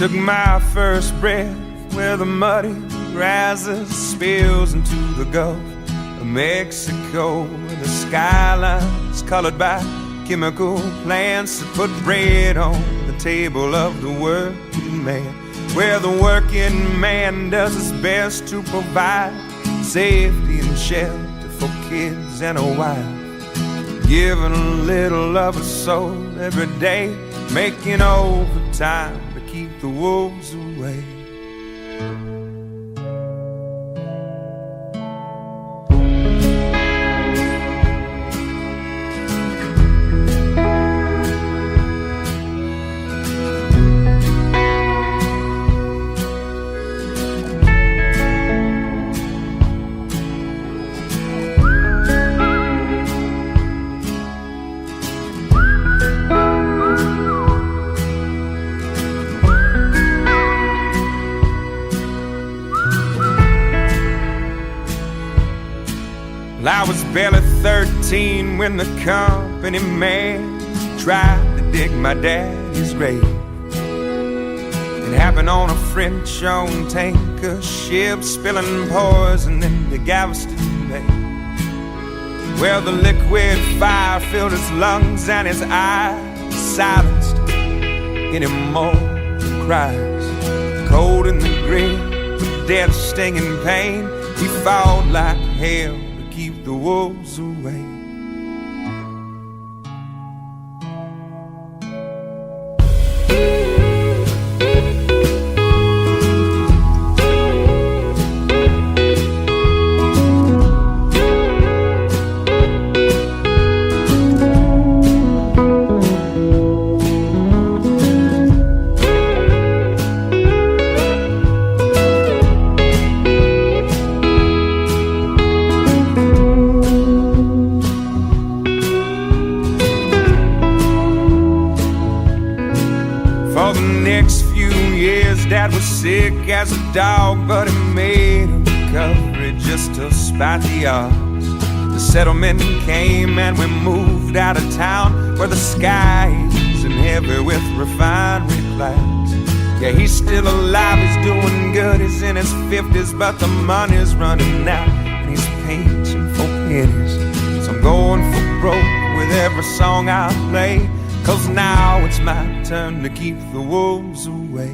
Took my first breath where the muddy rises, spills into the Gulf of Mexico. The skyline's colored by chemical plants that put bread on the table of the working man, where the working man does his best to provide safety and shelter for kids and a wife, giving a little of a soul every day, making overtime to keep the wolves away. I was barely 13 when the company man tried to dig my daddy's grave. It happened on a French-owned tanker ship, spilling poison into Galveston Bay, where the liquid fire filled his lungs and his eyes silenced any more cries. Cold in the grave, with death stinging pain, he fought like hell to keep the wolves away. For the next few years, Dad was sick as a dog, but he made a recovery just to spite the odds. The settlement came and we moved out of town, where the sky isn't heavy with refinery clouds. Yeah, he's still alive, he's doing good, he's in his 50s, but the money's running out and he's painting for pennies. So I'm going for broke with every song I play, 'cause now it's my turn to keep the wolves away.